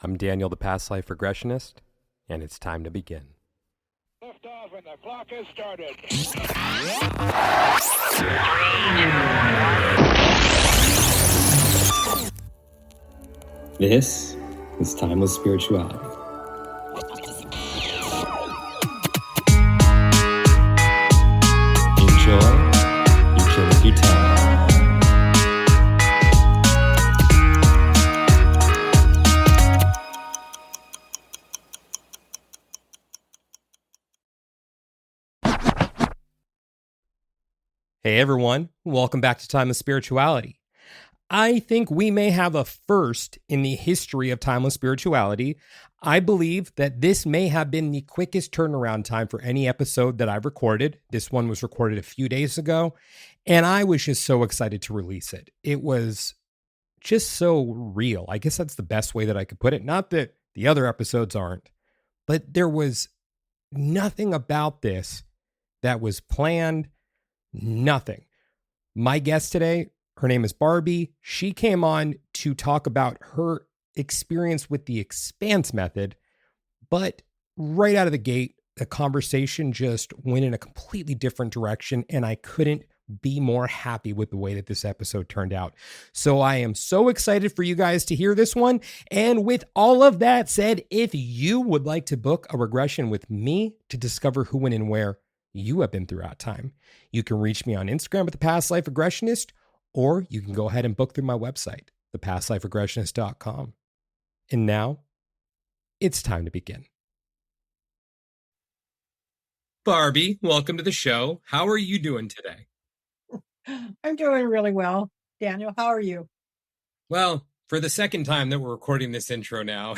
I'm Daniel, the past life regressionist, and it's time to begin. Lift off and the clock has started. This is Timeless Spirituality. Enjoy, you can if you tell. Hey everyone, welcome back to Timeless Spirituality. I think we may have a first in the history of Timeless Spirituality. I believe that this may have been the quickest turnaround time for any episode that I've recorded. This one was recorded a few days ago, and I was just so excited to release it. It was just so real. I guess that's the best way that I could put it. Not that the other episodes aren't, but there was nothing about this that was planned. Nothing. My guest today, her name is Barbi. She came on to talk about her experience with the expanse method, but right out of the gate, the conversation just went in a completely different direction, and I couldn't be more happy with the way that this episode turned out. So I am so excited for you guys to hear this one. And with all of that said, if you would like to book a regression with me to discover who, when, and where you have been throughout time, you can reach me on Instagram at the Past Life Regressionist, or you can go ahead and book through my website, thepastliferegressionist.com. And now it's time to begin. Barbi, welcome to the show. How are you doing today? I'm doing really well. Daniel, how are you? Well, for the second time that we're recording this intro now,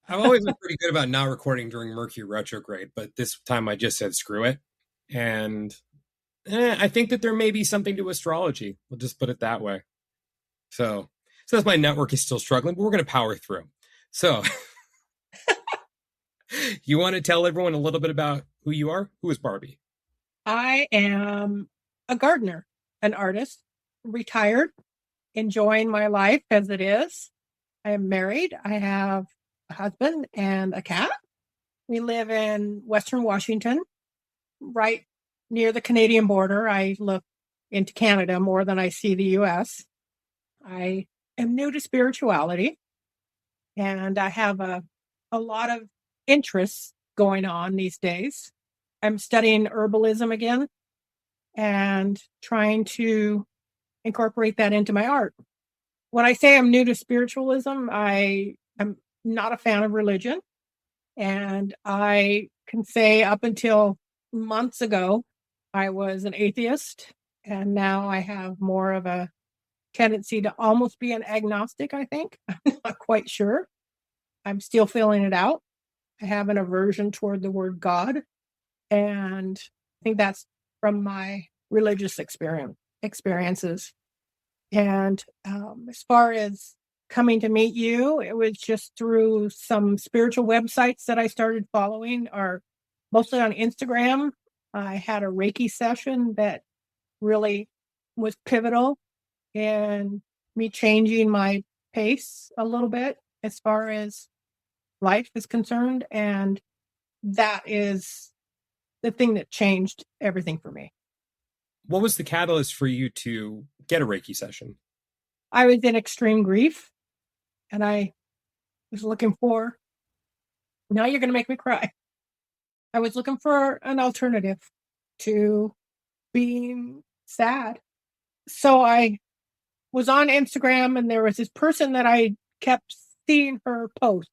I've always been pretty good about not recording during Mercury retrograde, but this time I just said screw it. And I think that there may be something to astrology. We'll just put it that way. So as my network is still struggling, but we're going to power through. So you want to tell everyone a little bit about who you are? Who is Barbi? I am a gardener, an artist, retired, enjoying my life as it is. I am married. I have a husband and a cat. We live in Western Washington, right near the Canadian border. I look into Canada more than I see the U.S. I am new to spirituality, and I have a lot of interests going on these days. I'm studying herbalism again and trying to incorporate that into my art. When I say I'm new to spiritualism, I am not a fan of religion. And I can say up until months ago, I was an atheist. And now I have more of a tendency to almost be an agnostic, I think. I'm not quite sure. I'm still feeling it out. I have an aversion toward the word God. And I think that's from my religious experiences. And as far as coming to meet you, it was just through some spiritual websites that I started following, are mostly on Instagram. I had a Reiki session that really was pivotal in me changing my pace a little bit as far as life is concerned. And that is the thing that changed everything for me. What was the catalyst for you to get a Reiki session? I was in extreme grief, and I was looking for, now you're going to make me cry. I was looking for an alternative to being sad. So I was on Instagram, and there was this person that I kept seeing her post,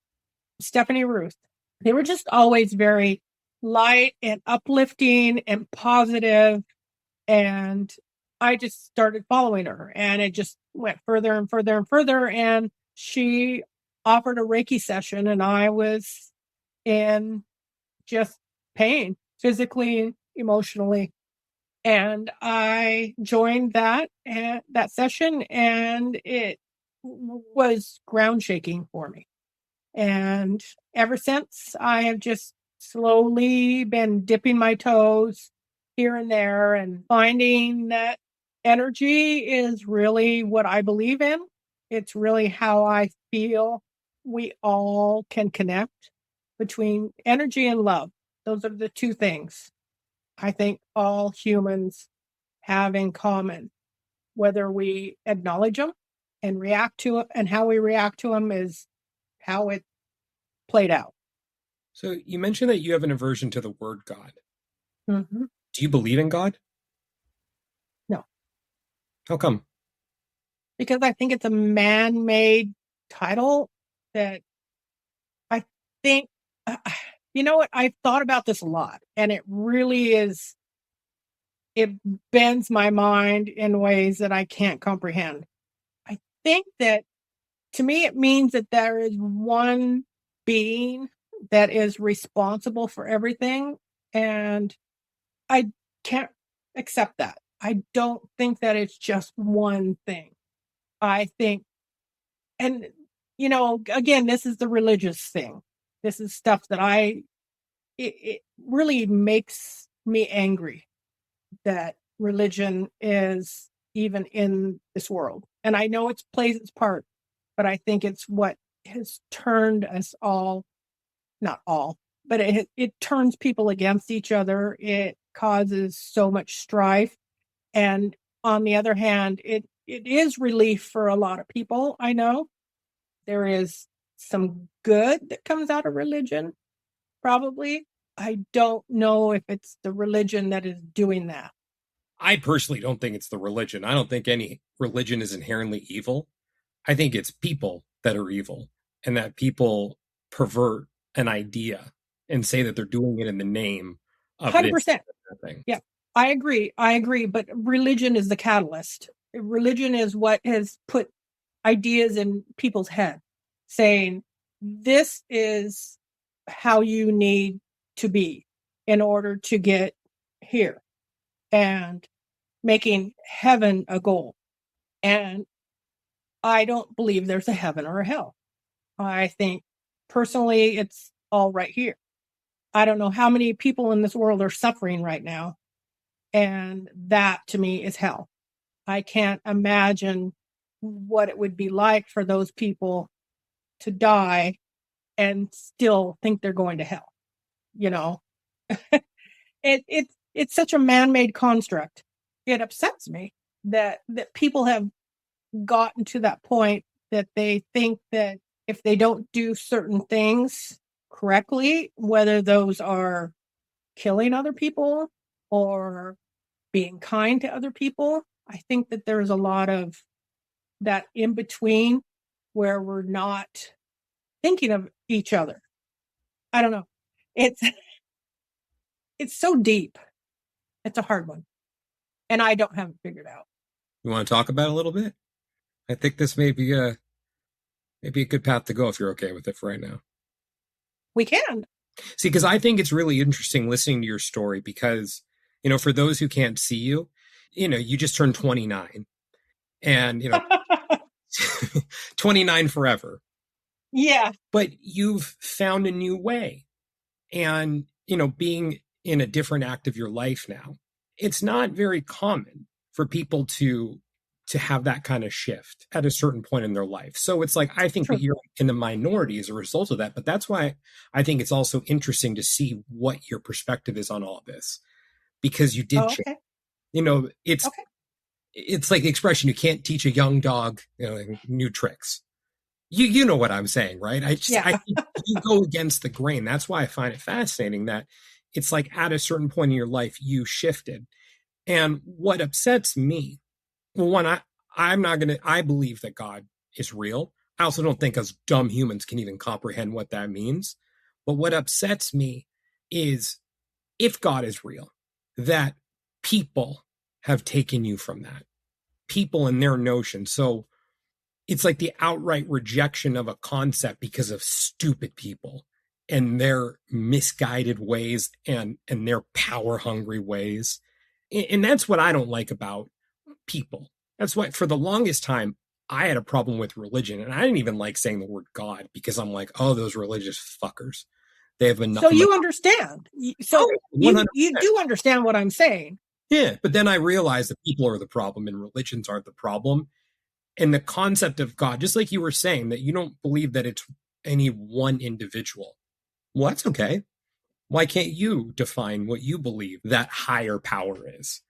Stephanie Ruth. They were just always very light and uplifting and positive. And I just started following her, and it just went further and further and further. And she offered a Reiki session, and I was in just pain, physically, emotionally. And I joined that session, and it was ground shaking for me. And ever since, I have just slowly been dipping my toes here and there and finding that energy is really what I believe in. It's really how I feel we all can connect between energy and love. Those are the two things I think all humans have in common. Whether we acknowledge them and react to it, and how we react to them is how it played out. So you mentioned that you have an aversion to the word God. Mm-hmm. Do you believe in God? No, How come? because I think it's a man-made title that I think, uh, you know what? I've thought about this a lot, and it really is, it bends my mind in ways that I can't comprehend. I think that to me, it means that there is one being that is responsible for everything. And I can't accept that. I don't think that it's just one thing. I think, and, again, this is the religious thing. This is stuff that it really makes me angry that religion is even in this world. And I know it plays its part, but I think it's what has turned us all, not all, but it turns people against each other. It causes so much strife. And on the other hand, it is relief for a lot of people. I know there is some good that comes out of religion, probably. I don't know if it's the religion that is doing that. I personally don't think it's the religion. I don't think any religion is inherently evil. I think it's people that are evil, and that people pervert an idea and say that they're doing it in the name of this 100%. thing. Yeah, I agree. I agree. But religion is the catalyst. Religion is what has put ideas in people's head, saying, this is how you need to be in order to get here, and making heaven a goal. And I don't believe there's a heaven or a hell. I think personally, it's all right here. I don't know how many people in this world are suffering right now. And that to me is hell. I can't imagine what it would be like for those people to die and still think they're going to hell. You know, it's such a man-made construct. It upsets me that people have gotten to that point that they think that if they don't do certain things correctly, whether those are killing other people or being kind to other people, I think that there's a lot of that in between where we're not thinking of each other. I don't know. It's it's so deep. It's a hard one. And I don't have it figured out. You want to talk about it a little bit? I think this may be maybe a good path to go if you're okay with it for right now. We can. See, because I think it's really interesting listening to your story because, for those who can't see you, you just turned 29 and, 29 forever. Yeah. But you've found a new way. And, being in a different act of your life now, it's not very common for people to have that kind of shift at a certain point in their life. So it's like, I think True. that you're in the minority as a result of that. But that's why I think it's also interesting to see what your perspective is on all of this, because you did change. Okay. It's like the expression, you can't teach a young dog new tricks. You know what I'm saying, right? I think you go against the grain. That's why I find it fascinating that it's like at a certain point in your life, you shifted. And what upsets me, well, one, I believe that God is real. I also don't think us dumb humans can even comprehend what that means. But what upsets me is if God is real, that people have taken you from that. People and their notion. So it's like the outright rejection of a concept because of stupid people and their misguided ways and their power hungry ways. And that's what I don't like about people. That's why for the longest time, I had a problem with religion. And I didn't even like saying the word God because I'm like, oh, those religious fuckers. They have been. So you understand. So you do understand what I'm saying. Yeah. But then I realized that people are the problem and religions aren't the problem. And the concept of God, just like you were saying, that you don't believe that it's any one individual. Well, that's okay. Why can't you define what you believe that higher power is?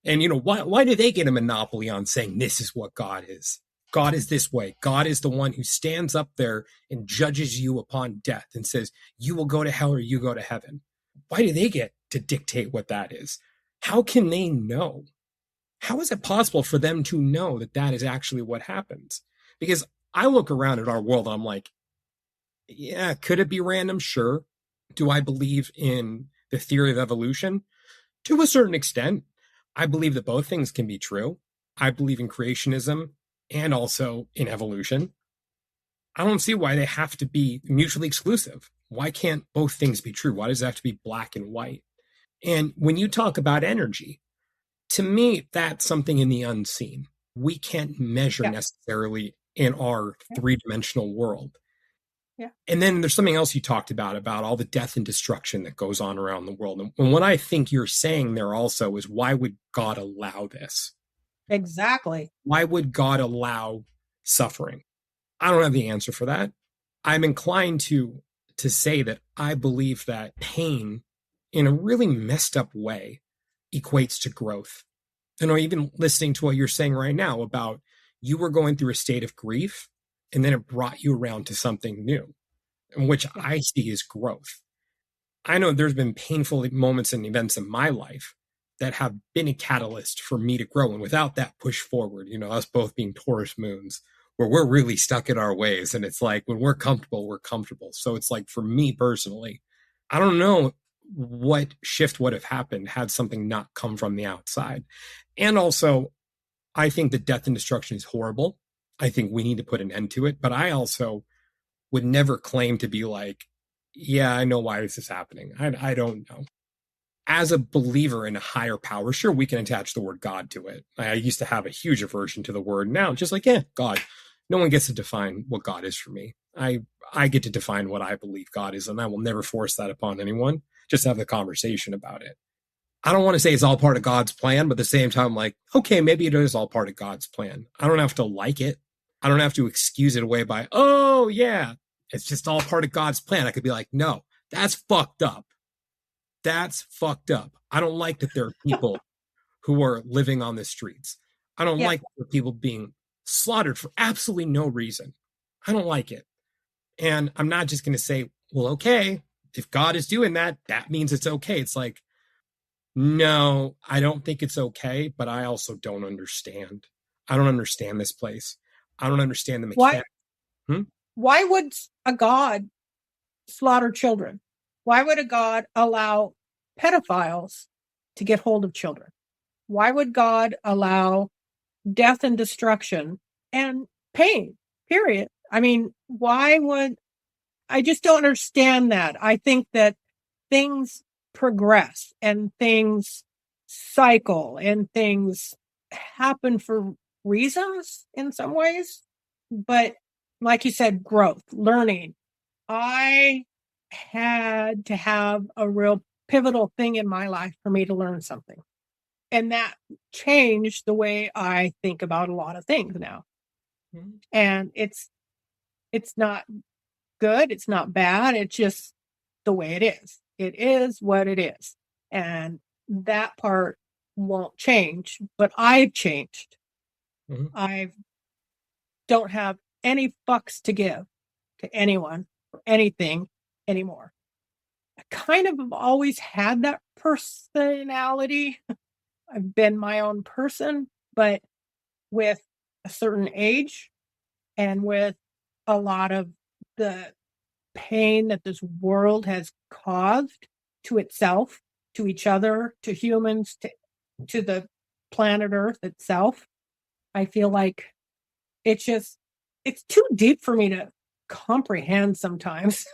And, why do they get a monopoly on saying this is what God is? God is this way. God is the one who stands up there and judges you upon death and says, you will go to hell or you go to heaven. Why do they get to dictate what that is? How can they know? How is it possible for them to know that that is actually what happens? Because I look around at our world and I'm like, yeah, could it be random? Sure. Do I believe in the theory of evolution? To a certain extent. I believe that both things can be true. I believe in creationism and also in evolution. I don't see why they have to be mutually exclusive. Why can't both things be true? Why does it have to be black and white? And when you talk about energy, to me, that's something in the unseen. We can't measure necessarily in our three-dimensional world. Yeah. And then there's something else you talked about all the death and destruction that goes on around the world. And what I think you're saying there also is, why would God allow this? Exactly. Why would God allow suffering? I don't have the answer for that. I'm inclined to say that I believe that pain, in a really messed up way, equates to growth. Even listening to what you're saying right now about you were going through a state of grief, and then it brought you around to something new, which I see as growth. I know there's been painful moments and events in my life that have been a catalyst for me to grow. And without that push forward, us both being Taurus moons, where we're really stuck in our ways. And it's like, when we're comfortable, we're comfortable. So it's like, for me personally, I don't know what shift would have happened had something not come from the outside. And also, I think that death and destruction is horrible. I think we need to put an end to it. But I also would never claim to be like, yeah, I know why this is happening. I don't know. As a believer in a higher power, sure, we can attach the word God to it. I used to have a huge aversion to the word. Now, just like, God. No one gets to define what God is for me. I get to define what I believe God is, and I will never force that upon anyone. Just have the conversation about it. I don't want to say it's all part of God's plan, but at the same time, like, okay, maybe it is all part of God's plan. I don't have to like it. I don't have to excuse it away by, oh, yeah, it's just all part of God's plan. I could be like, no, that's fucked up. That's fucked up. I don't like that there are people who are living on the streets. I don't like that there are people being slaughtered for absolutely no reason. I don't like it. And I'm not just going to say, well, okay, if God is doing that, that means it's okay. It's like, no, I don't think it's okay, but I also don't understand. I don't understand this place. I don't understand the mechanics. Why would a God slaughter children? Why would a God allow pedophiles to get hold of children? Why would God allow death and destruction and pain, period? I mean, I just don't understand that. I think that things progress and things cycle and things happen for reasons in some ways. But like you said, growth, learning. I had to have a real pivotal thing in my life for me to learn something. And that changed the way I think about a lot of things now. Mm-hmm. And it's not good. It's not bad. It's just the way it is. It is what it is. And that part won't change, but I've changed. Mm-hmm. I don't have any fucks to give to anyone or anything anymore. I kind of have always had that personality. I've been my own person, but with a certain age and with a lot of the pain that this world has caused to itself, to each other, to humans, to the planet Earth itself, I feel like it's too deep for me to comprehend sometimes.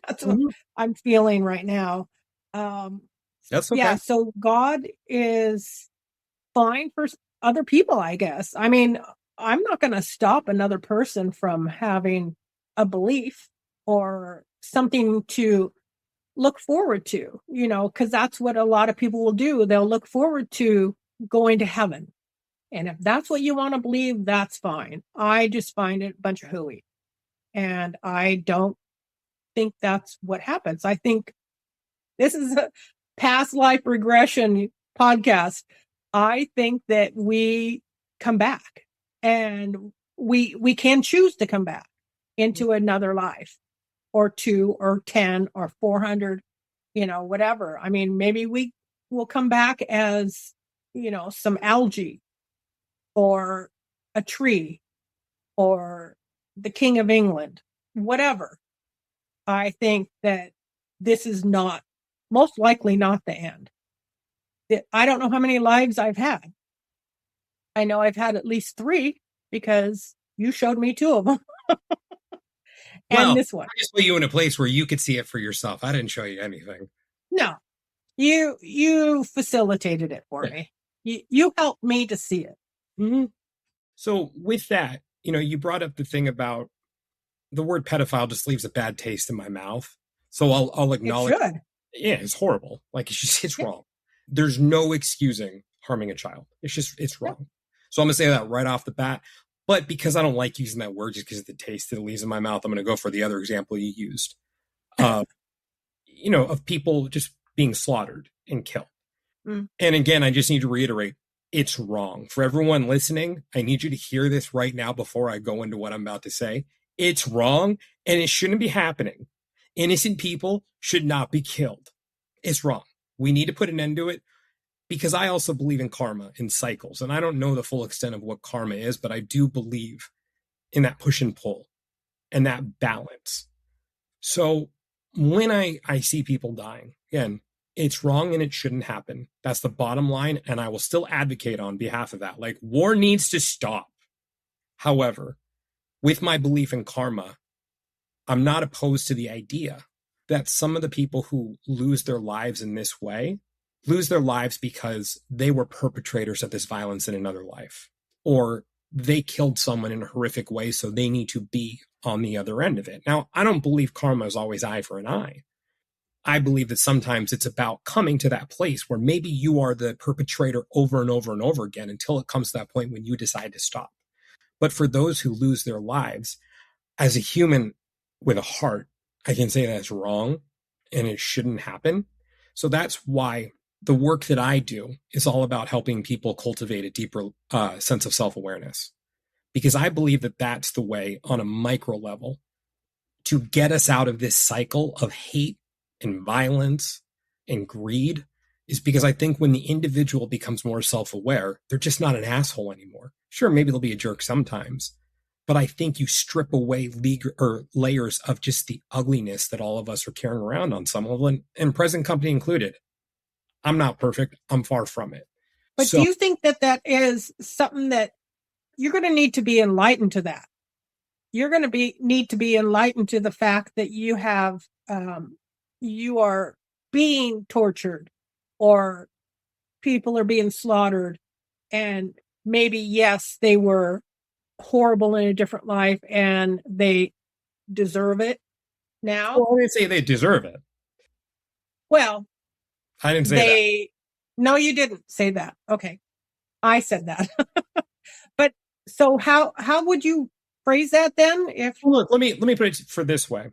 That's what I'm feeling right now. That's okay. Yeah, so God is fine for other people, I guess. I mean, I'm not going to stop another person from having a belief or something to look forward to, because that's what a lot of people will do. They'll look forward to going to heaven. And if that's what you want to believe, that's fine. I just find it a bunch of hooey. And I don't think that's what happens. I think this is a past life regression podcast. I think that we come back, and we can choose to come back into another life, or 2 or 10 or 400, whatever. I mean, maybe we will come back as, some algae, or a tree, or the King of England, whatever. I think that this is most likely not the end. I don't know how many lives I've had. I know I've had at least 3, because you showed me 2 of them. And this one. I just put you in a place where you could see it for yourself. I didn't show you anything. No, you facilitated it for me. You helped me to see it. Mm-hmm. So with that, you brought up the thing about the word pedophile just leaves a bad taste in my mouth. So I'll acknowledge. It should. Yeah, it's horrible. Like, it's wrong. There's no excusing harming a child. It's wrong. So I'm going to say that right off the bat. But because I don't like using that word just because of the taste that it leaves in my mouth, I'm going to go for the other example you used. Of people just being slaughtered and killed. Mm. And again, I just need to reiterate, it's wrong. For everyone listening, I need you to hear this right now before I go into what I'm about to say. It's wrong, and it shouldn't be happening. Innocent people should not be killed. It's wrong. We need to put an end to it, because I also believe in karma, in cycles. And I don't know the full extent of what karma is, but I do believe in that push and pull and that balance. So when I see people dying, again, it's wrong and it shouldn't happen. That's the bottom line. And I will still advocate on behalf of that. Like, war needs to stop. However, with my belief in karma, I'm not opposed to the idea that some of the people who lose their lives in this way lose their lives because they were perpetrators of this violence in another life, or they killed someone in a horrific way, so they need to be on the other end of it. Now, I don't believe karma is always eye for an eye. I believe that sometimes it's about coming to that place where maybe you are the perpetrator over and over and over again until it comes to that point when you decide to stop. But for those who lose their lives, as a human with a heart, I can say that's wrong and it shouldn't happen. So that's why the work that I do is all about helping people cultivate a deeper sense of self-awareness, because I believe that that's the way on a micro level to get us out of this cycle of hate and violence and greed, is because I think when the individual becomes more self-aware, they're just not an asshole anymore. Sure, maybe they'll be a jerk sometimes, but I think you strip away layers of just the ugliness that all of us are carrying around on some level, and present company included. I'm not perfect. I'm far from it. But do you think that is something that you're going to need to be enlightened to that? You're going to need to be enlightened to the fact that you have, you are being tortured, or people are being slaughtered, and maybe, yes, they were horrible in a different life and they deserve it now. Well, I didn't say they deserve it. Well, I didn't say that. No, you didn't say that. Okay. I said that. But so how would you phrase that then? Look, let me put it for this way.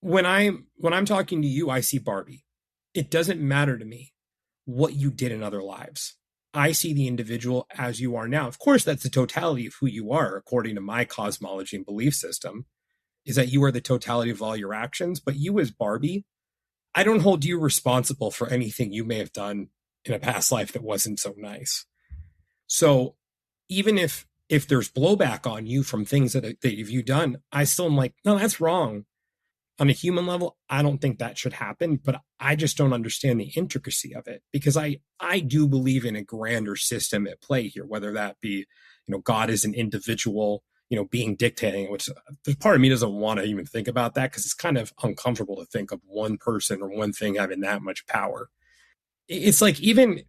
When I'm talking to you, I see Barbie. It doesn't matter to me what you did in other lives. I see the individual as you are now. Of course, that's the totality of who you are, according to my cosmology and belief system, is that you are the totality of all your actions. But you as Barbie, I don't hold you responsible for anything you may have done in a past life that wasn't so nice. So even if there's blowback on you from things that you've done, I still am like, no, that's wrong. On a human level, I don't think that should happen, but I just don't understand the intricacy of it, because I do believe in a grander system at play here, whether that be, God is an individual, being dictating, which part of me doesn't want to even think about that, because it's kind of uncomfortable to think of one person or one thing having that much power. It's like, even,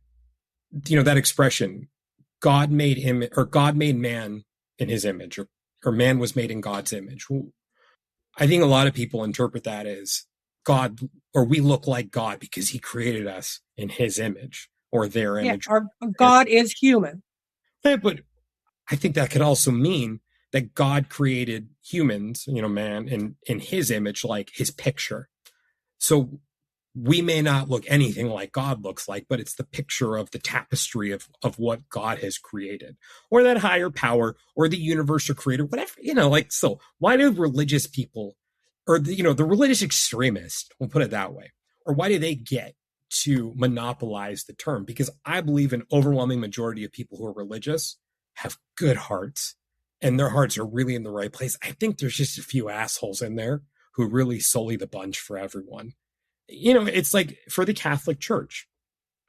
that expression, God made man in his image, or man was made in God's image. I think a lot of people interpret that as God, or we look like God because he created us in his image or their image. Our God is human. But I think that could also mean that God created humans, man, in his image, like his picture. So we may not look anything like God looks like, but it's the picture of the tapestry of what God has created, or that higher power, or the universe or creator, whatever, like, so why do religious people, or the religious extremists, we'll put it that way, or why do they get to monopolize the term? Because I believe an overwhelming majority of people who are religious have good hearts, and their hearts are really in the right place. I think there's just a few assholes in there who really sully the bunch for everyone. It's like for the Catholic Church.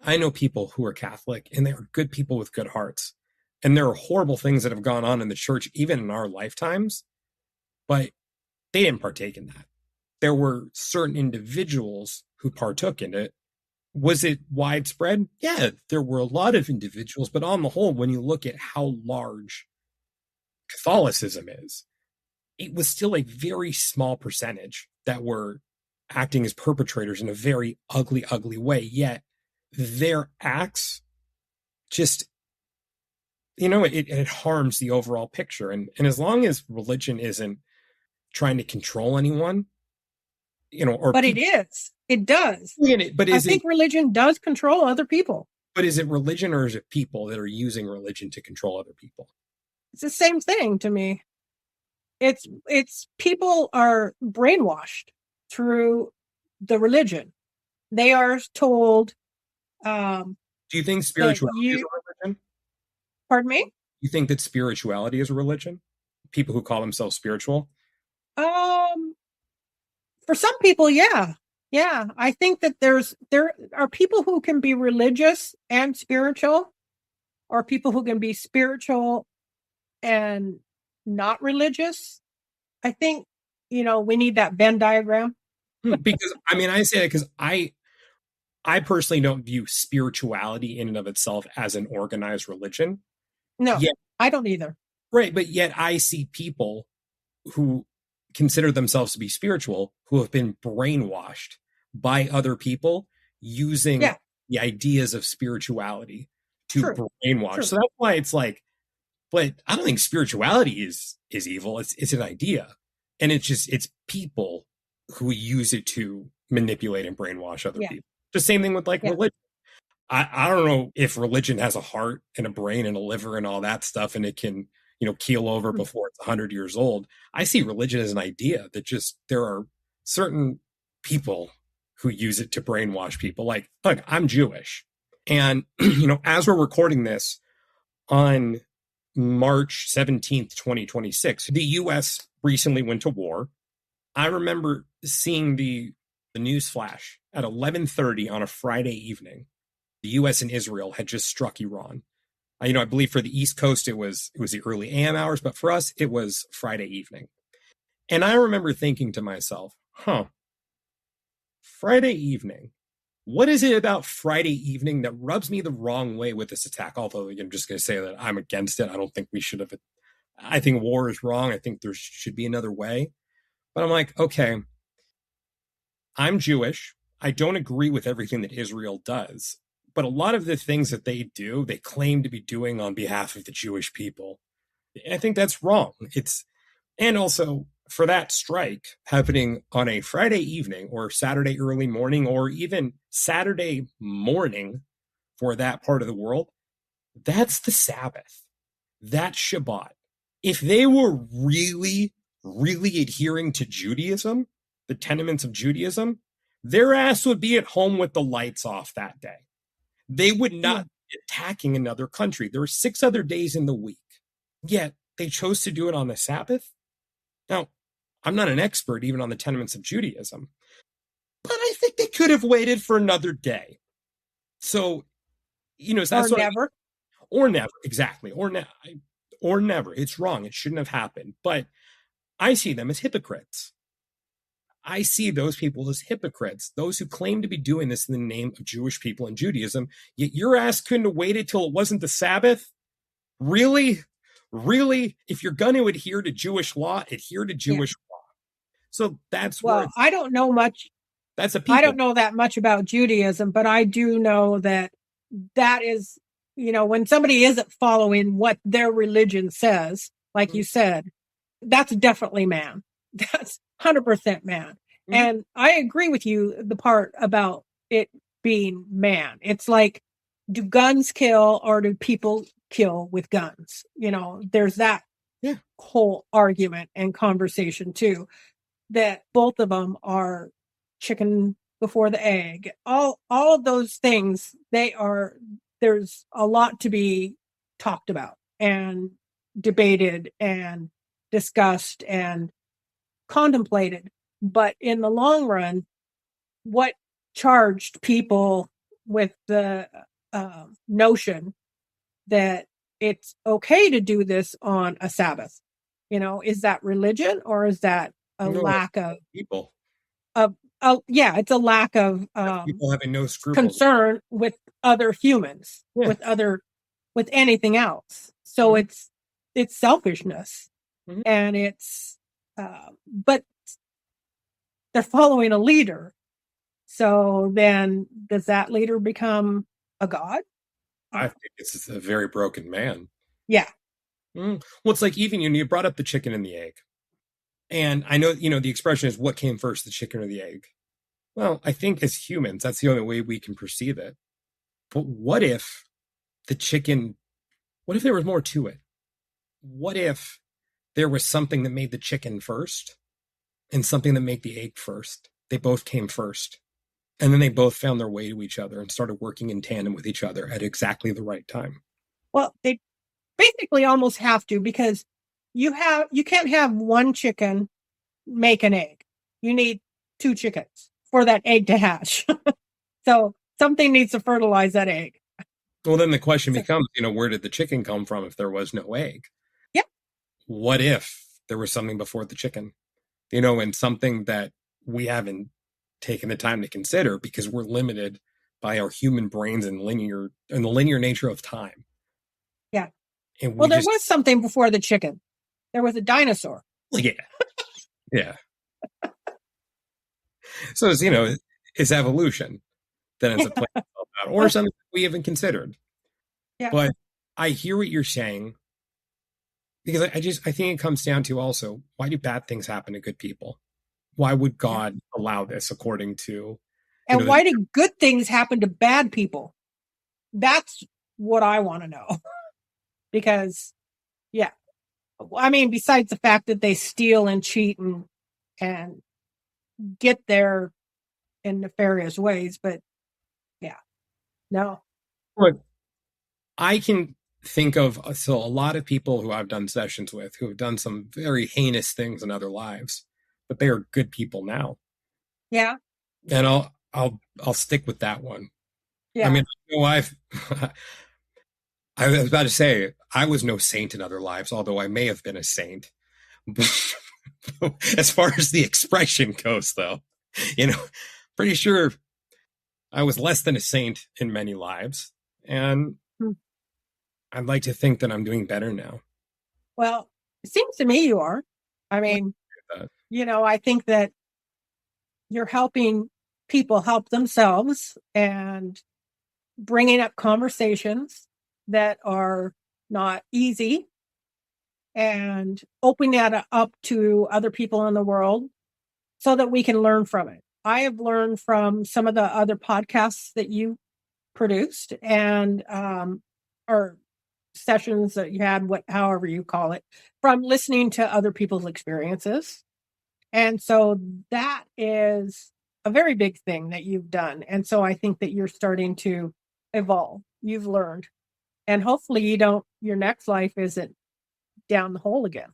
I know people who are Catholic, and they are good people with good hearts. And there are horrible things that have gone on in the church, even in our lifetimes, but they didn't partake in that. There were certain individuals who partook in it. Was it widespread? Yeah, there were a lot of individuals, but on the whole, when you look at how large Catholicism is, it was still a very small percentage that were acting as perpetrators in a very ugly, ugly way. Yet their acts just, it harms the overall picture. And as long as religion isn't trying to control anyone, or but people, it is. It does. But I think religion does control other people. But is it religion, or is it people that are using religion to control other people? It's the same thing to me. It's people are brainwashed through the religion. They are told. Do you think spirituality is a religion? Pardon me? You think that spirituality is a religion? People who call themselves spiritual? For some people, yeah. Yeah. I think that there are people who can be religious and spiritual, or people who can be spiritual and not religious. I think, we need that Venn diagram. Because, I say that because I personally don't view spirituality in and of itself as an organized religion. No, I don't either. Right. But yet I see people who consider themselves to be spiritual who have been brainwashed by other people using the ideas of spirituality to brainwash. True. So that's why it's like, but I don't think spirituality is evil. It's an idea. And it's people who use it to manipulate and brainwash other people. The same thing with religion. I don't know if religion has a heart and a brain and a liver and all that stuff, and it can, keel over before it's 100 years old. I see religion as an idea that just, there are certain people who use it to brainwash people. Like, look, I'm Jewish. And, as we're recording this on March 17th, 2026, the U.S. recently went to war. I remember seeing the news flash at 11:30 on a Friday evening. The U.S. and Israel had just struck Iran. I believe for the East Coast, it was the early AM hours, but for us, it was Friday evening. And I remember thinking to myself, Friday evening, what is it about Friday evening that rubs me the wrong way with this attack? Although I'm just going to say that I'm against it. I don't think we should have. I think war is wrong. I think there should be another way. But I'm like, okay, I'm Jewish. I don't agree with everything that Israel does. But a lot of the things that they do, they claim to be doing on behalf of the Jewish people. I think that's wrong. And also for that strike happening on a Friday evening or Saturday early morning or even Saturday morning for that part of the world, that's the Sabbath. That's Shabbat. If they were really, really adhering to Judaism, the tenements of Judaism, their ass would be at home with the lights off that day. They would not be attacking another country. There are 6 other days in the week. Yet they chose to do it on the Sabbath. Now, I'm not an expert even on the tenements of Judaism, but I think they could have waited for another day. So, that's or never. Or never, exactly. Or never. It's wrong. It shouldn't have happened. But I see them as hypocrites. I see those people as hypocrites, those who claim to be doing this in the name of Jewish people and Judaism, yet your ass couldn't have waited till it wasn't the Sabbath? Really? Really? If you're going to adhere to Jewish law, adhere to Jewish law. So that's where I don't know much. That's a people. I don't know that much about Judaism, but I do know that is when somebody isn't following what their religion says, like you said, that's definitely man. That's 100% man. Mhm. And I agree with you, the part about it being man. It's like, do guns kill or do people kill with guns? There's that Yeah. whole argument and conversation too, that both of them are chicken before the egg. All of those things, there's a lot to be talked about and debated and discussed and contemplated. But in the long run, what charged people with the notion that it's okay to do this on a Sabbath? Is that religion, or is that a No, lack of people. yeah, it's a lack of People having no scruples. concern with other humans, Yeah. with anything else. So Mhm. it's selfishness, Mhm. and it's but they're following a leader. So then, does that leader become a god? I think it's a very broken man. Yeah. Well, it's like, even you brought up the chicken and the egg. And I know, the expression is, what came first, the chicken or the egg? Well, I think as humans, that's the only way we can perceive it. But what if what if there was more to it? What if there was something that made the chicken first and something that made the egg first? They both came first. And then they both found their way to each other and started working in tandem with each other at exactly the right time. Well, they basically almost have to, because you can't have one chicken make an egg. You need two chickens for that egg to hatch. So something needs to fertilize that egg. Well, then the question becomes, where did the chicken come from if there was no egg? Yeah. What if there was something before the chicken? And something that we haven't taken the time to consider because we're limited by our human brains and the linear nature of time. Yeah. And Well, there was something before the chicken. There was a dinosaur. Well, yeah. Yeah. So it's evolution that ends up playing itself out, or something we haven't considered. Yeah. But I hear what you're saying, because I think it comes down to also, why do bad things happen to good people? Why would God allow this, according to and why do good things happen to bad people? That's what I want to know. Because I mean, besides the fact that they steal and cheat and get there in nefarious ways, but no. Look, I can think of a lot of people who I've done sessions with who have done some very heinous things in other lives, but they are good people now. Yeah. And I'll stick with that one. Yeah. I mean, I was about to say, I was no saint in other lives, although I may have been a saint. As far as the expression goes, though, pretty sure I was less than a saint in many lives. And I'd like to think that I'm doing better now. Well, it seems to me you are. I mean, I think that you're helping people help themselves and bringing up conversations that are not easy and opening that up to other people in the world so that we can learn from it. I have learned from some of the other podcasts that you produced and or sessions that you had, however you call it, from listening to other people's experiences. And so that is a very big thing that you've done. And so I think that you're starting to evolve. You've learned. And hopefully your next life isn't down the hole again.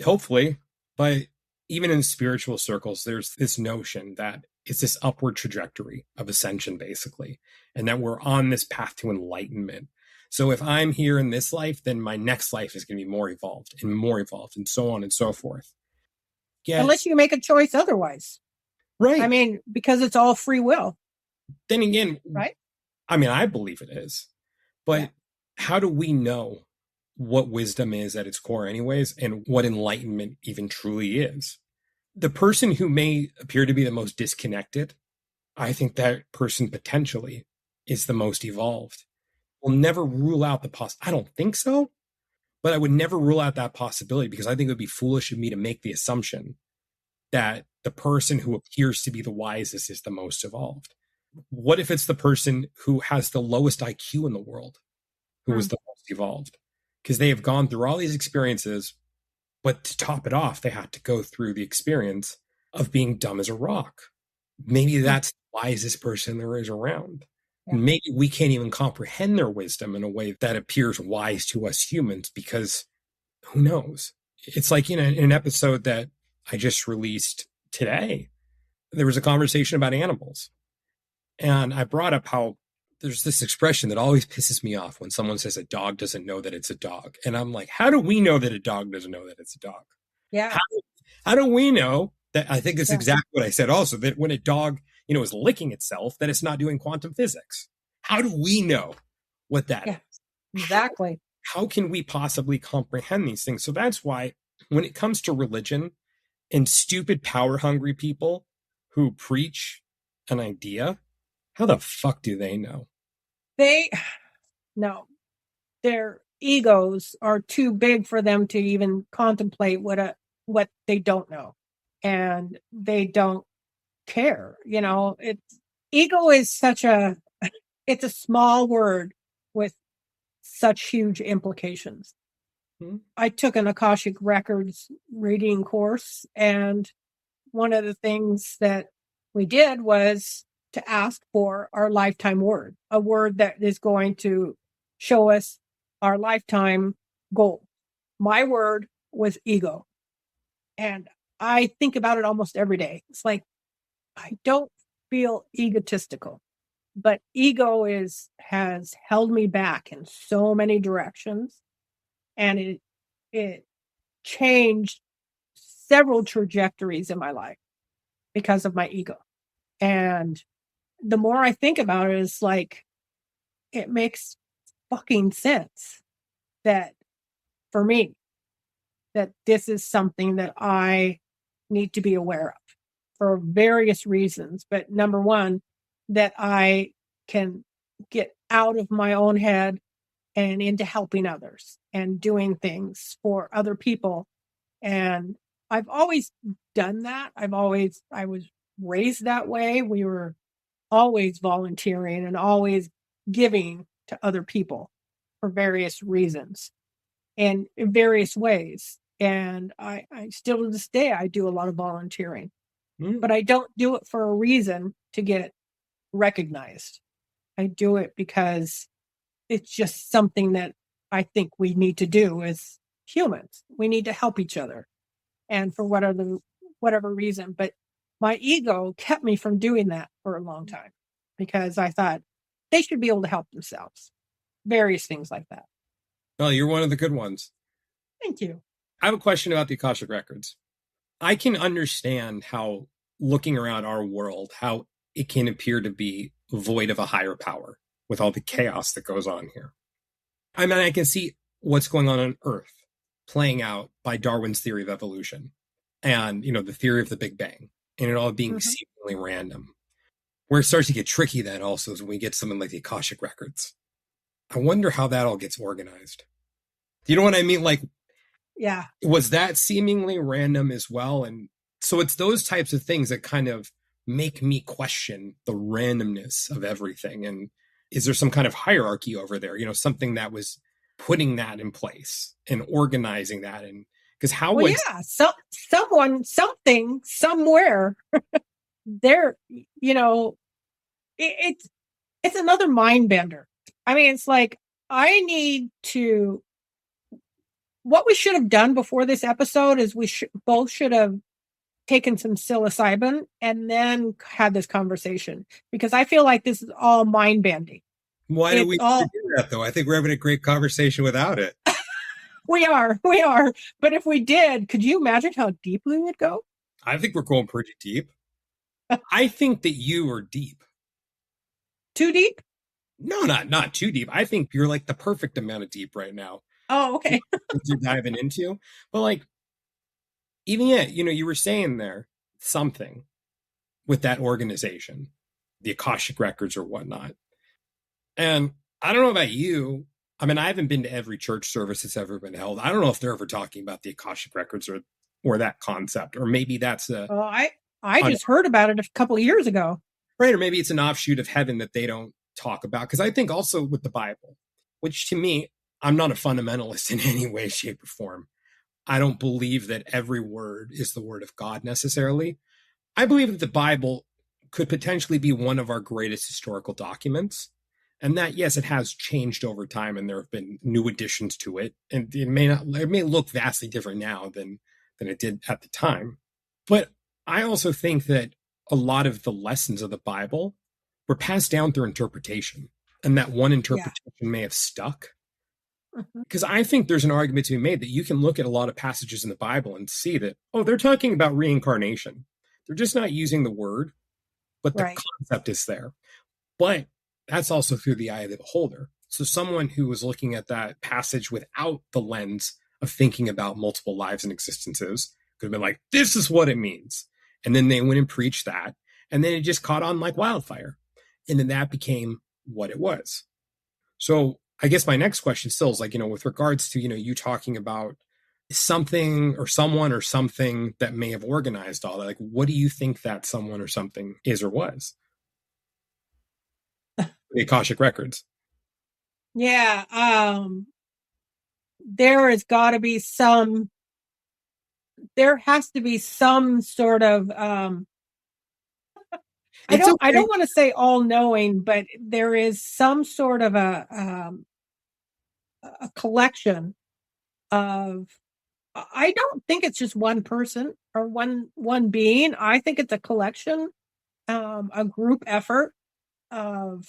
Hopefully. But even in spiritual circles, there's this notion that it's this upward trajectory of ascension, basically, and that we're on this path to enlightenment. So if I'm here in this life, then my next life is going to be more evolved, and so on and so forth. Yes. Unless you make a choice otherwise. Right. I mean, because it's all free will. Then again, right? I mean, I believe it is. But how do we know what wisdom is at its core anyways, and what enlightenment even truly is? The person who may appear to be the most disconnected, I think that person potentially is the most evolved. will never rule out I don't think so, but I would never rule out that possibility because I think it would be foolish of me to make the assumption that the person who appears to be the wisest is the most evolved. What if it's the person who has the lowest IQ in the world who is the most evolved? Because they have gone through all these experiences, but to top it off, they had to go through the experience of being dumb as a rock. Maybe that's the wisest person there is around. Yeah. Maybe we can't even comprehend their wisdom in a way that appears wise to us humans because who knows? It's like, in an episode that I just released today, there was a conversation about animals. And I brought up how there's this expression that always pisses me off when someone says a dog doesn't know that it's a dog. And I'm like, how do we know that a dog doesn't know that it's a dog? Yeah. How do we know that? I think it's exactly what I said also, that when a dog, is licking itself, that it's not doing quantum physics. How do we know what that is? Exactly. How can we possibly comprehend these things? So that's why when it comes to religion and stupid power hungry people who preach an idea, how the fuck do they know? No, their egos are too big for them to even contemplate what they don't know, and they don't care. Ego is it's a small word with such huge implications. I took an Akashic Records reading course, and one of the things that we did was to ask for our lifetime word, a word that is going to show us our lifetime goal. My word was ego. And I think about it almost every day. It's like, I don't feel egotistical, but ego has held me back in so many directions. And it changed several trajectories in my life because of my ego. And the more I think about it, it's like, it makes fucking sense that for me, that this is something that I need to be aware of for various reasons. But number one, that I can get out of my own head and into helping others and doing things for other people. And I've always done that. I was raised that way. We were always volunteering and always giving to other people for various reasons and in various ways. And I still to this day, I do a lot of volunteering, but I don't do it for a reason to get recognized. I do it because it's just something that I think we need to do as humans. We need to help each other. And for whatever reason, but my ego kept me from doing that for a long time because I thought they should be able to help themselves. Various things like that. Well, you're one of the good ones. Thank you. I have a question about the Akashic Records. I can understand how looking around our world, how it can appear to be void of a higher power with all the chaos that goes on here. I mean, I can see what's going on Earth playing out by Darwin's theory of evolution and, the theory of the Big Bang and it all being seemingly random. Where it starts to get tricky then also is when we get something like the Akashic Records. I wonder how that all gets organized. Do you know what I mean? Like, yeah, was that seemingly random as well? And so it's those types of things that kind of make me question the randomness of everything. And is there some kind of hierarchy over there? Something that was putting that in place and organizing that. And because someone, something, somewhere there, it's another mind bender. I mean, it's like, what we should have done before this episode is we both should have taken some psilocybin and then had this conversation because I feel like this is all mind bending. Why do we do that though? I think we're having a great conversation without it. We are. But if we did, could you imagine how deep we would go? I think we're going pretty deep. I think that you are deep. Too deep? No, not too deep. I think you're like the perfect amount of deep right now. Oh, okay. You're diving into. But like, even yet, you were saying there something with that organization, the Akashic Records or whatnot. And I don't know about you. I mean, I haven't been to every church service that's ever been held. I don't know if they're ever talking about the Akashic records or that concept, or maybe that's Well, I just heard about it a couple of years ago. right, or maybe it's an offshoot of heaven that they don't talk about. Because I think also with the Bible, which to me, I'm not a fundamentalist in any way, shape, or form. I don't believe that every word is the word of God necessarily. I believe that the Bible could potentially be one of our greatest historical documents. And that, yes, it has changed over time and there have been new additions to it. And it may look vastly different now than it did at the time. But I also think that a lot of the lessons of the Bible were passed down through interpretation, and that one interpretation may have stuck. Because I think there's an argument to be made that you can look at a lot of passages in the Bible and see that, oh, they're talking about reincarnation. They're just not using the word, but the concept is there. But that's also through the eye of the beholder. So someone who was looking at that passage without the lens of thinking about multiple lives and existences could have been like, this is what it means. And then they went and preached that. And then it just caught on like wildfire. And then that became what it was. So I guess my next question still is like, with regards to, you talking about something or someone or something that may have organized all that, like, what do you think that someone or something is or was? The Akashic records. Yeah. There has got to be there has to be some sort of, I don't want to say all knowing, but there is some sort of a collection of, I don't think it's just one person or one being. I think it's a collection, a group effort of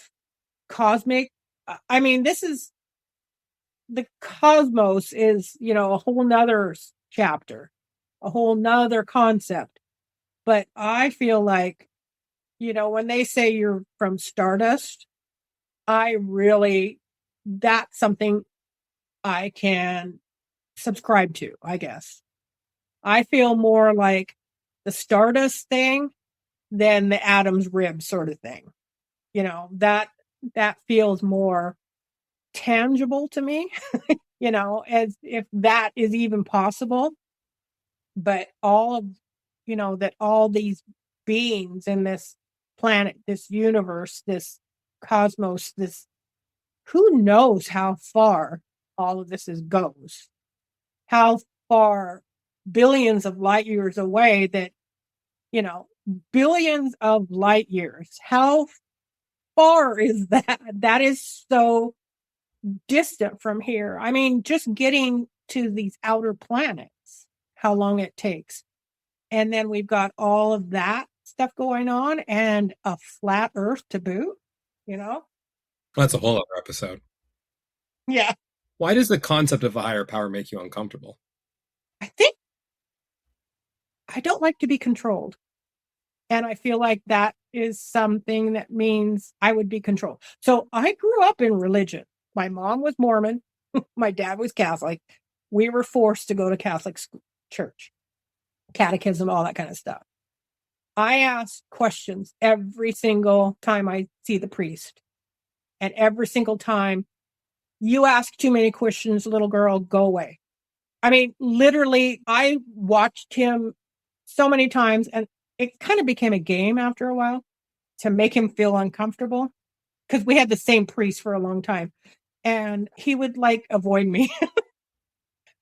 cosmic. I mean, the cosmos is, a whole nother chapter, a whole nother concept. But I feel like, when they say you're from stardust, that's something I can subscribe to, I guess. I feel more like the stardust thing than the Adam's rib sort of thing. That feels more tangible to me, as if that is even possible. But that all these beings in this planet, this universe, this cosmos, who knows how far all of this goes, how far billions of light years away billions of light years. How far is that? That is so distant from here. I mean, just getting to these outer planets, how long it takes. And then we've got all of that stuff going on and a flat earth to boot, That's a whole other episode. Yeah. Why does the concept of a higher power make you uncomfortable? I think I don't like to be controlled. And I feel like that is something that means I would be controlled. So I grew up in religion. My mom was Mormon. My dad was Catholic. We were forced to go to Catholic church, catechism, all that kind of stuff. I ask questions every single time I see the priest. And every single time, you ask too many questions, little girl, go away. I mean, literally, I watched him so many times, and it kind of became a game after a while to make him feel uncomfortable, because we had the same priest for a long time and he would avoid me.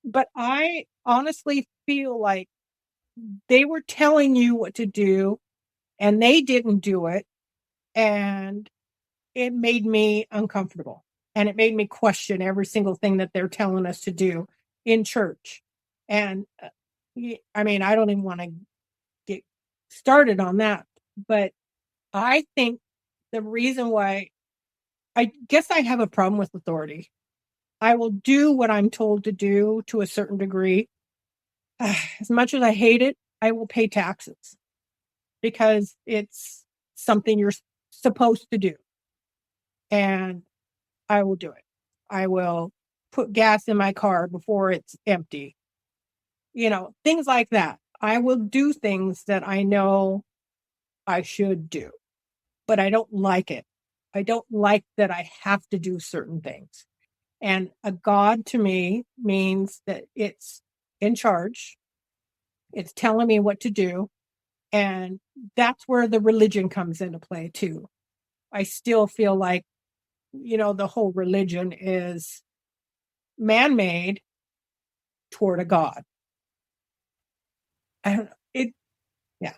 But I honestly feel like they were telling you what to do and they didn't do it. And it made me uncomfortable. And it made me question every single thing that they're telling us to do in church. And I mean, I don't even want to get started on that. But I think the reason why, I guess I have a problem with authority. I will do what I'm told to do to a certain degree. As much as I hate it, I will pay taxes because it's something you're supposed to do. And I will do it. I will put gas in my car before it's empty. Things like that. I will do things that I know I should do, but I don't like it. I don't like that I have to do certain things. And a God to me means that it's in charge. It's telling me what to do. And that's where the religion comes into play too. I still feel like, the whole religion is man-made toward a God. I don't know. Yeah.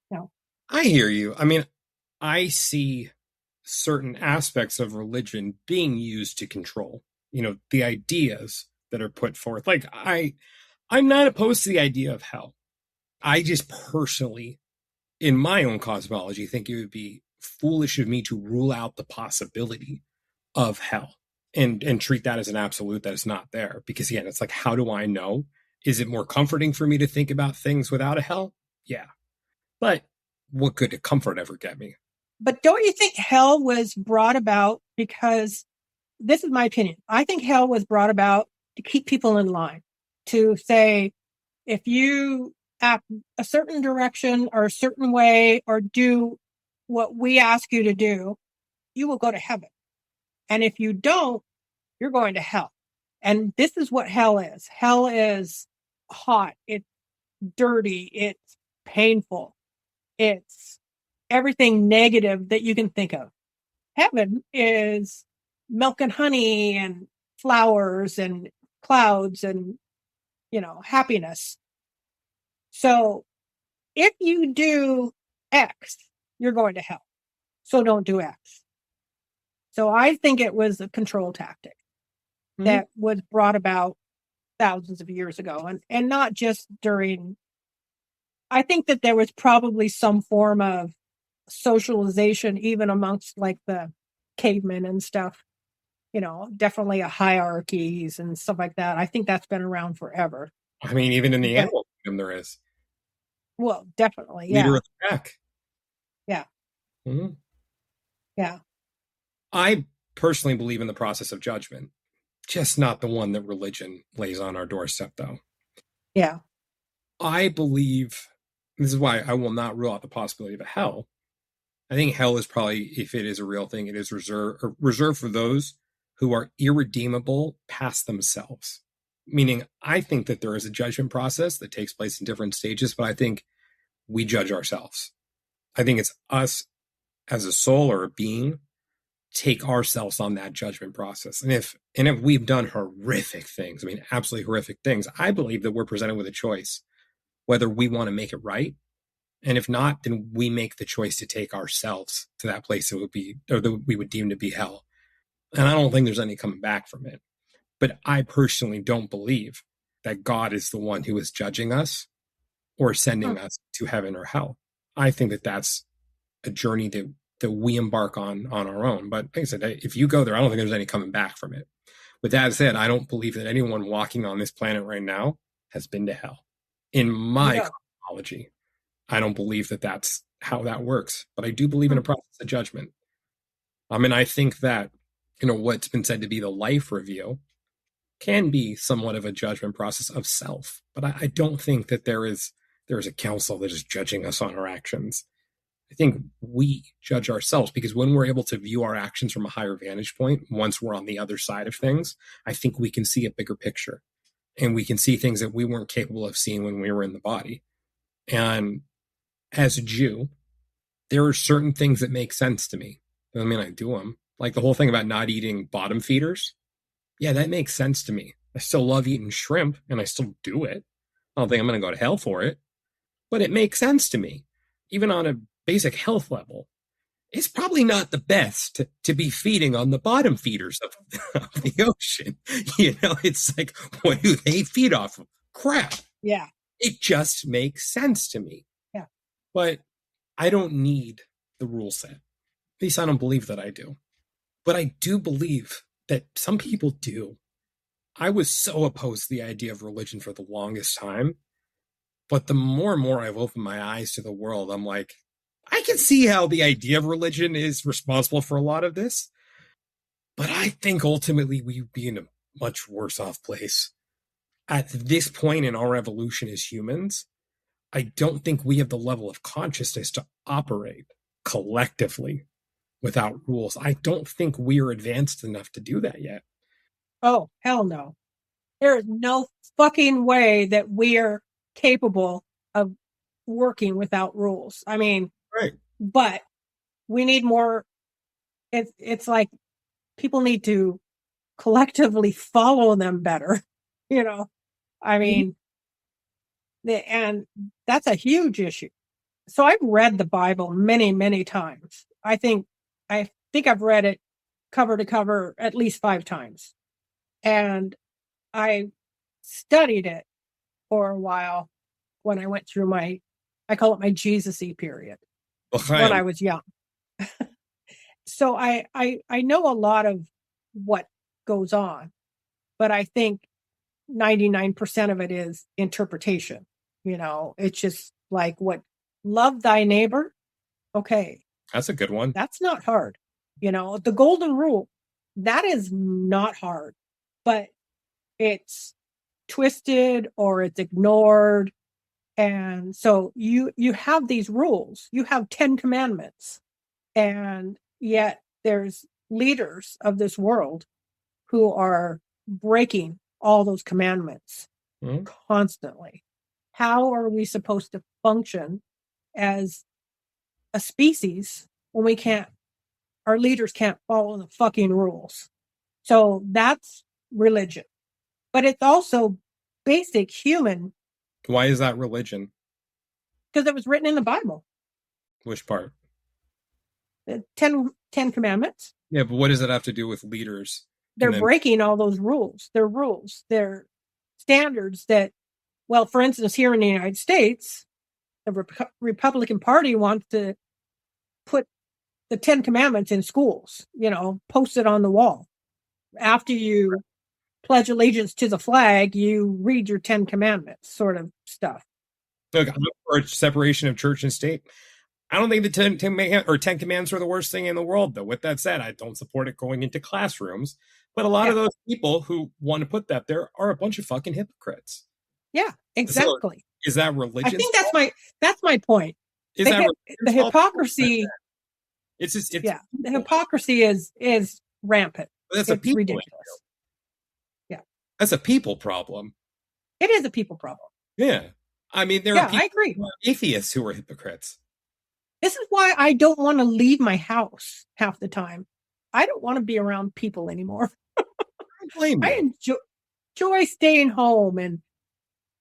No. I hear you. I mean, I see certain aspects of religion being used to control, the ideas that are put forth. Like I'm not opposed to the idea of hell. I just personally, in my own cosmology, think it would be foolish of me to rule out the possibility of hell and treat that as an absolute that is not there. Because again, it's like, how do I know? Is it more comforting for me to think about things without a hell? Yeah. But what good did comfort ever get me? But don't you think hell was brought about because, this is my opinion, I think hell was brought about to keep people in line, to say, if you act a certain direction or a certain way or do what we ask you to do, you will go to heaven. And if you don't, you're going to hell. And this is what hell is. Hell is hot. It's dirty. It's painful. It's everything negative that you can think of. Heaven is milk and honey and flowers and clouds and, happiness. So if you do X, you're going to hell. So don't do X. So I think it was a control tactic that was brought about thousands of years ago, and not just during. I think that there was probably some form of socialization even amongst like the cavemen and stuff, definitely a hierarchies and stuff like that. I think that's been around forever. I mean, even in the animal kingdom, there is. Well, definitely. Yeah. Leader of the pack. Yeah. Mm-hmm. Yeah. I personally believe in the process of judgment, just not the one that religion lays on our doorstep, though. Yeah. I believe, this is why I will not rule out the possibility of a hell. I think hell is probably, if it is a real thing, it is reserved for those who are irredeemable past themselves. Meaning, I think that there is a judgment process that takes place in different stages, but I think we judge ourselves. I think it's us as a soul or a being take ourselves on that judgment process. And if we've done horrific things, I mean, absolutely horrific things, I believe that we're presented with a choice, whether we want to make it right. And if not, then we make the choice to take ourselves to that place that would be, or that we would deem to be hell. And I don't think there's any coming back from it. But I personally don't believe that God is the one who is judging us or sending us to heaven or hell. I think that that's a journey that we embark on our own. But like I said, if you go there, I don't think there's any coming back from it. With that said, I don't believe that anyone walking on this planet right now has been to hell. In my cosmology, I don't believe that that's how that works. But I do believe in a process of judgment. And I think that, what's been said to be the life review can be somewhat of a judgment process of self. But I don't think that there is a council that is judging us on our actions. I think we judge ourselves because when we're able to view our actions from a higher vantage point, once we're on the other side of things, I think we can see a bigger picture and we can see things that we weren't capable of seeing when we were in the body. And as a Jew, there are certain things that make sense to me. Doesn't mean I do them. Like the whole thing about not eating bottom feeders. Yeah, that makes sense to me. I still love eating shrimp and I still do it. I don't think I'm going to go to hell for it, but it makes sense to me. Even on a basic health level, it's probably not the best to be feeding on the bottom feeders of the ocean. It's like, what do they feed off of? Crap. Yeah. It just makes sense to me. Yeah. But I don't need the rule set. At least I don't believe that I do. But I do believe that some people do. I was so opposed to the idea of religion for the longest time. But the more and more I've opened my eyes to the world, I'm like, I can see how the idea of religion is responsible for a lot of this. But I think ultimately we'd be in a much worse off place. At this point in our evolution as humans, I don't think we have the level of consciousness to operate collectively without rules. I don't think we're advanced enough to do that yet. Oh, hell no. There is no fucking way that we are capable of working without rules. I mean, Right. but we need more. It's like people need to collectively follow them better. You know, I mean, and that's a huge issue. So I've read the Bible many, many times. I think I've read it cover to cover at least 5 times. And I studied it for a while when I went through I call it my Jesus-y period when I was young. So I know a lot of what goes on, but I think 99% of it is interpretation. It's just like love thy neighbor. Okay. That's a good one. That's not hard. The golden rule, that is not hard, but it's twisted or it's ignored. And so you have these rules, you have 10 commandments, and yet there's leaders of this world who are breaking all those commandments constantly. How are we supposed to function as a species when our leaders can't follow the fucking rules? So that's religion. But it's also basic human. Why is that religion? Because it was written in the Bible. Which part? The 10 commandments. Yeah, but what does that have to do with leaders? They're breaking all those rules. They're rules. They're standards that, well, for instance, here in the United States, the Republican Party wants to put the 10 commandments in schools, post it on the wall. After you pledge allegiance to the flag, you read your 10 commandments sort of stuff. Look, I'm for separation of church and state. I don't think the 10 commandments are the worst thing in the world, though. With that said, I don't support it going into classrooms. But a lot of those people who want to put that there are a bunch of fucking hypocrites. Yeah, exactly. So, is that religion? I think that's my point. The hypocrisy. The hypocrisy is rampant. That's it's ridiculous. Yeah, that's a people problem. It is a people problem. Yeah, I mean, there are people I agree. who are atheists who are hypocrites. This is why I don't want to leave my house half the time. I don't want to be around people anymore. I enjoy staying home, and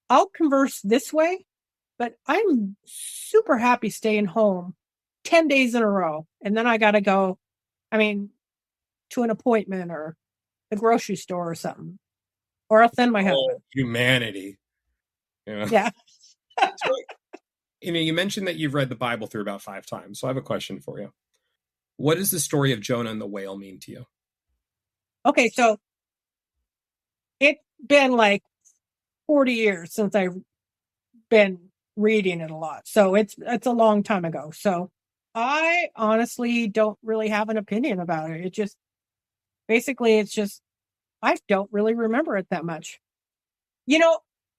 I'll converse this way, but I'm super happy staying home 10 days in a row. And then I got to go, to an appointment or the grocery store or something, or I'll send my husband. Humanity. Yeah. So, you mentioned that you've read the Bible through about 5 times. So I have a question for you. What does the story of Jonah and the whale mean to you? Okay, so it's been like 40 years since I've been reading it a lot. So it's a long time ago. So I honestly don't really have an opinion about it. I don't really remember it that much.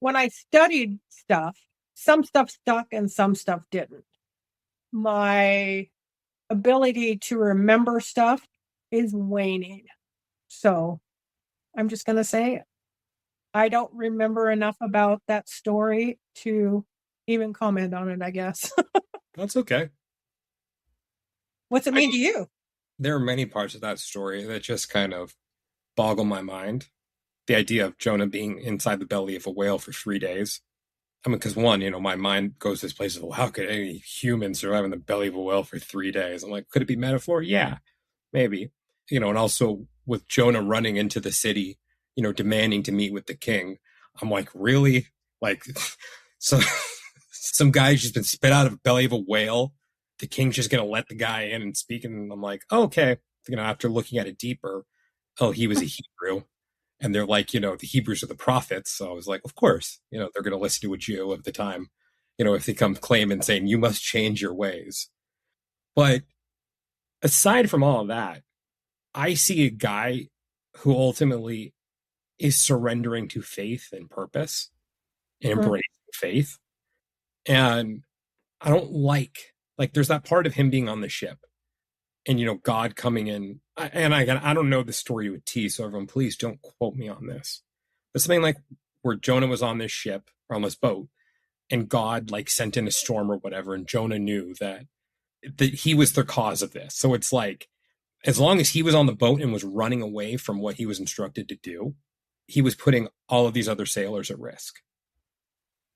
When I studied stuff, some stuff stuck and some stuff didn't. My ability to remember stuff is waning. So I'm just going to say it. I don't remember enough about that story to even comment on it, I guess. That's okay. What's it mean to you? There are many parts of that story that just kind of boggle my mind. The idea of Jonah being inside the belly of a whale for 3 days. Because one, my mind goes to this place of, well, how could any human survive in the belly of a whale for 3 days? I'm like, could it be metaphor? Yeah, maybe. And also with Jonah running into the city, demanding to meet with the king. I'm like, really? Like, some guy's just been spit out of the belly of a whale. The king's just going to let the guy in and speak. And I'm like, oh, okay. After looking at it deeper, he was a Hebrew. And they're like, the Hebrews are the prophets. So I was like, of course, they're going to listen to a Jew at the time, if they come claiming saying, you must change your ways. But aside from all of that, I see a guy who ultimately is surrendering to faith and purpose and embracing faith. And I don't like Like there's that part of him being on the ship and, God coming in. And I don't know the story with T, so everyone, please don't quote me on this. But something like where Jonah was on this ship or on this boat and God like sent in a storm or whatever. And Jonah knew that he was the cause of this. So it's like, as long as he was on the boat and was running away from what he was instructed to do, he was putting all of these other sailors at risk.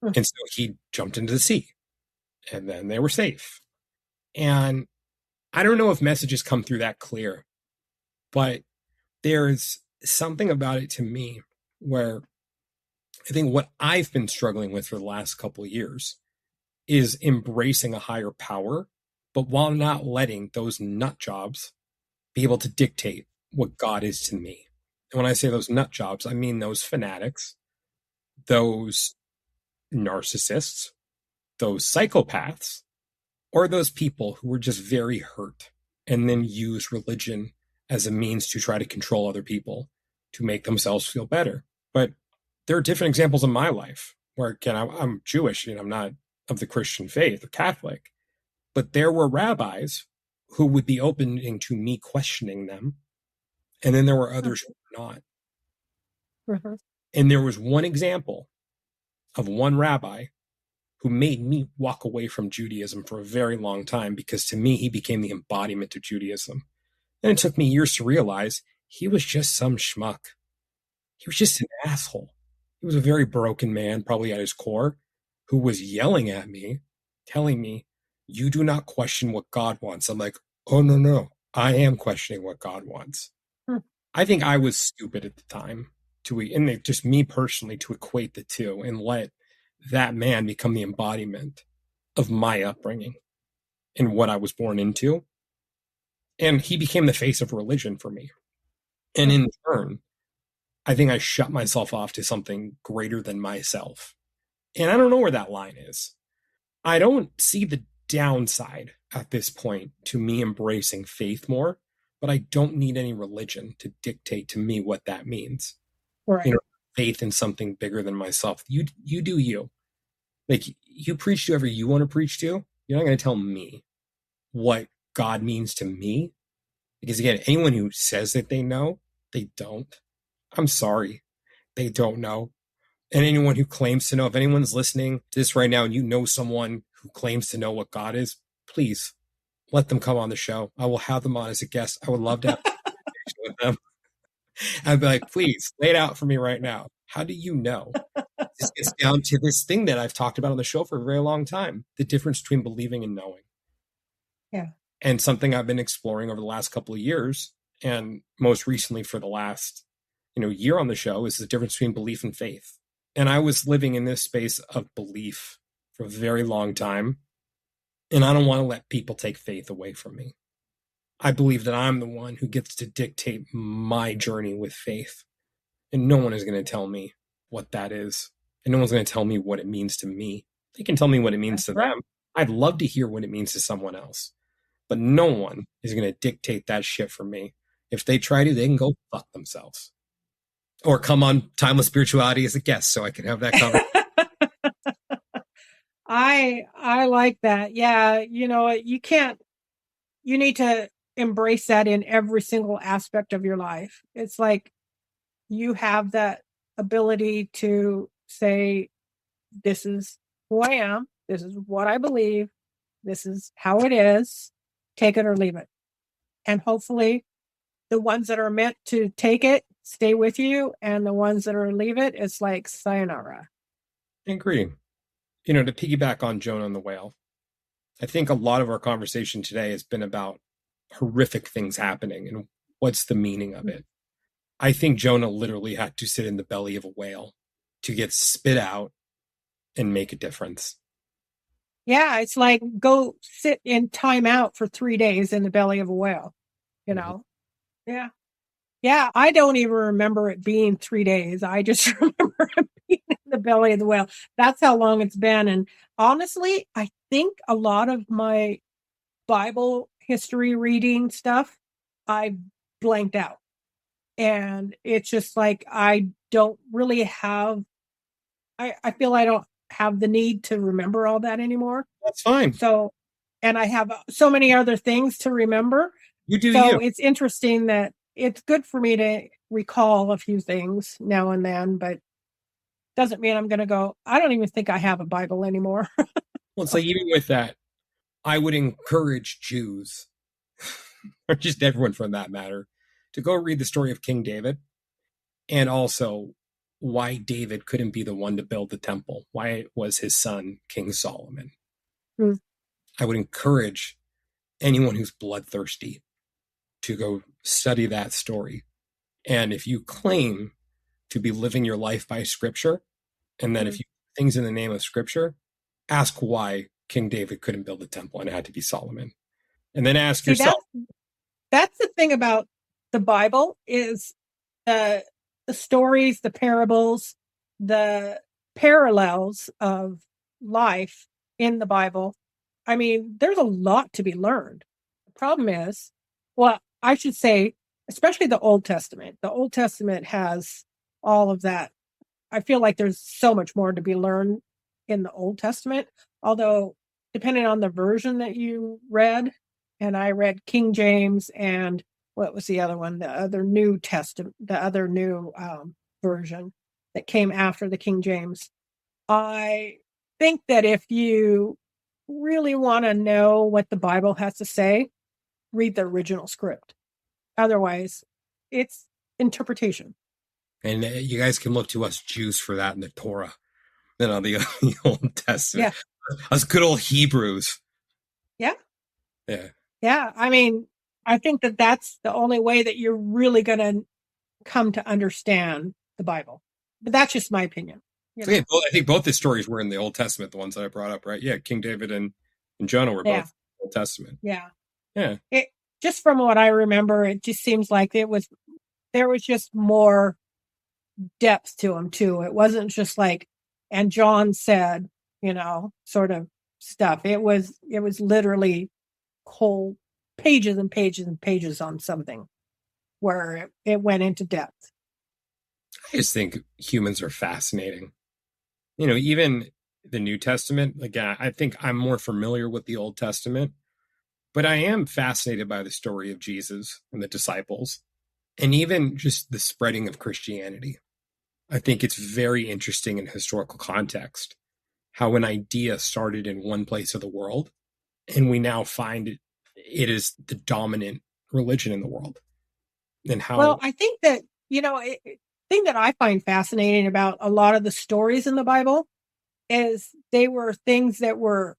And so he jumped into the sea and then they were safe. And I don't know if messages come through that clear, but there's something about it to me where I think what I've been struggling with for the last couple of years is embracing a higher power, but while not letting those nut jobs be able to dictate what God is to me. And when I say those nut jobs, I mean those fanatics, those narcissists, those psychopaths, or those people who were just very hurt and then use religion as a means to try to control other people to make themselves feel better. But there are different examples in my life where, again, I'm Jewish and I'm not of the Christian faith or Catholic, but there were rabbis who would be opening to me questioning them. And then there were others who were not. Mm-hmm. And there was one example of one rabbi who made me walk away from Judaism for a very long time because to me, he became the embodiment of Judaism. And it took me years to realize he was just some schmuck. He was just an asshole. He was a very broken man, probably at his core, who was yelling at me, telling me, you do not question what God wants. I'm like, oh, no, I am questioning what God wants. I think I was stupid at the time and just me personally, to equate the two and let that man become the embodiment of my upbringing and what I was born into. And he became the face of religion for me. And in turn, I think I shut myself off to something greater than myself. And I don't know where that line is. I don't see the downside at this point to me embracing faith more, but I don't need any religion to dictate to me what that means. Right. Faith in something bigger than myself. You do you. Like, you preach to whoever you want to preach to. You're not going to tell me what God means to me. Because again, anyone who says that they know, they don't. I'm sorry. They don't know. And anyone who claims to know, if anyone's listening to this right now and you know someone who claims to know what God is, please let them come on the show. I will have them on as a guest. I would love to have a conversation with them. I'd be like, please lay it out for me right now. How do you know? This gets down to this thing that I've talked about on the show for a very long time, the difference between believing and knowing. Yeah. And something I've been exploring over the last couple of years, and most recently for the last year on the show, is the difference between belief and faith. And I was living in this space of belief for a very long time. And I don't want to let people take faith away from me. I believe that I'm the one who gets to dictate my journey with faith. And no one is going to tell me what that is. And no one's going to tell me what it means to me. They can tell me what it means to them. I'd love to hear what it means to someone else. But no one is going to dictate that shit for me. If they try to, they can go fuck themselves. Or come on Timeless Spirituality as a guest so I can have that conversation. I like that. Yeah, you need to embrace that in every single aspect of your life. It's like you have that ability to say, this is who I am, this is what I believe, this is how it is, take it or leave it. And hopefully the ones that are meant to take it stay with you, and the ones that are leave it, it's like sayonara. I agree. To piggyback on Jonah and the whale, I think a lot of our conversation today has been about horrific things happening and what's the meaning of it. I think Jonah literally had to sit in the belly of a whale to get spit out and make a difference. Yeah, it's like go sit in time out for 3 days in the belly of a whale, Yeah. Yeah, I don't even remember it being 3 days. I just remember it being in the belly of the whale. That's how long it's been. And honestly, I think a lot of my Bible history reading stuff, I blanked out. And it's just like, I don't really have, I feel I don't have the need to remember all that anymore. That's fine. So and I have so many other things to remember. You do So you. it's interesting that it's good for me to recall a few things now and then, but doesn't mean I'm going to go, I don't even think I have a Bible anymore. Well, it's like even with that, I would encourage Jews, or just everyone from that matter, to go read the story of King David and also why David couldn't be the one to build the temple. Why it was his son, King Solomon. Hmm. I would encourage anyone who's bloodthirsty to go study that story. And if you claim to be living your life by scripture, and then if you do things in the name of scripture, ask why King David couldn't build a temple and it had to be Solomon. And then ask yourself. That's the thing about the Bible is the stories, the parables, the parallels of life in the Bible. I mean, there's a lot to be learned. The problem is, well, I should say, especially the Old Testament. The Old Testament has all of that. I feel like there's so much more to be learned in the Old Testament, although depending on the version that you read, and I read King James and what was the other one? The other New Testament, the other new version that came after the King James. I think that if you really want to know what the Bible has to say, read the original script. Otherwise, it's interpretation. And you guys can look to us Jews for that in the Torah, the Old Testament. Yeah. Us good old Hebrews. Yeah. Yeah. Yeah. I mean, I think that that's the only way that you're really going to come to understand the Bible. But that's just my opinion. So, yeah, I think both the stories were in the Old Testament, the ones that I brought up, right? Yeah, King David and Jonah were both Old Testament. Yeah. Yeah. It just from what I remember, it just seems like there was just more depth to them too. It wasn't just like, and John said, sort of stuff. It was literally whole pages and pages and pages on something where it went into depth. I just think humans are fascinating. Even the New Testament, again, I think I'm more familiar with the Old Testament, but I am fascinated by the story of Jesus and the disciples, and even just the spreading of Christianity. I think it's very interesting in historical context how an idea started in one place of the world, and we now find it is the dominant religion in the world. And how well, I think that thing that I find fascinating about a lot of the stories in the Bible is they were things that were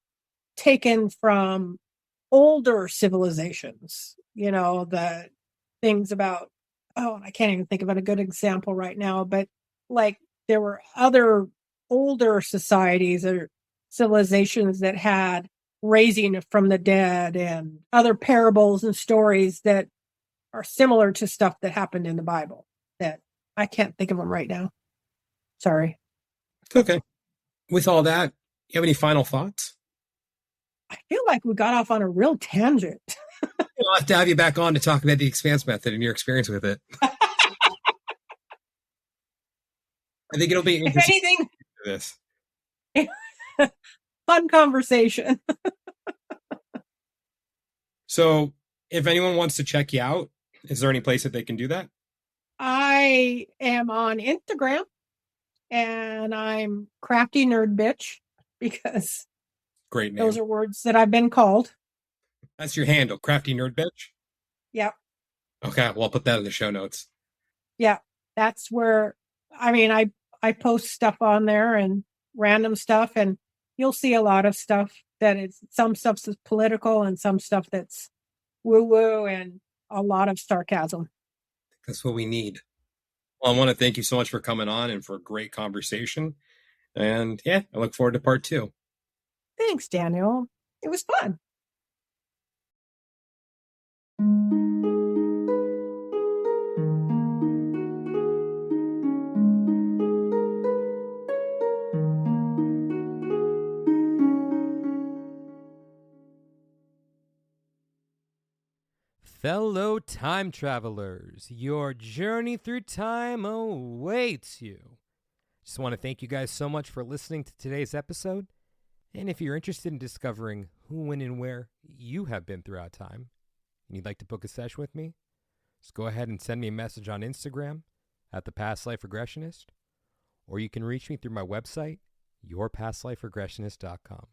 taken from older civilizations. The things about, I can't even think of a good example right now, but like there were other older societies or civilizations that had raising from the dead and other parables and stories that are similar to stuff that happened in the Bible that I can't think of them right now. Sorry. It's okay. With all that, you have any final thoughts? I feel like we got off on a real tangent. I'll have to have you back on to talk about the expanse method and your experience with it. I think it'll be interesting. If anything, this fun conversation. So, if anyone wants to check you out, is there any place that they can do that? I am on Instagram and I'm crafty nerd bitch because great name. Those are words that I've been called. That's your handle, crafty nerd bitch? Yep. Okay, well, I'll put that in the show notes. Yeah, that's where, I post stuff on there and random stuff, and you'll see a lot of stuff some stuff that's political and some stuff that's woo-woo and a lot of sarcasm. That's what we need. Well, I want to thank you so much for coming on and for a great conversation. And yeah, I look forward to part 2. Thanks, Daniel. It was fun. Fellow time travelers, your journey through time awaits you. Just want to thank you guys so much for listening to today's episode. And if you're interested in discovering who, when, and where you have been throughout time, and you'd like to book a session with me, just go ahead and send me a message on Instagram at The Past Life Regressionist, or you can reach me through my website, yourpastliferegressionist.com.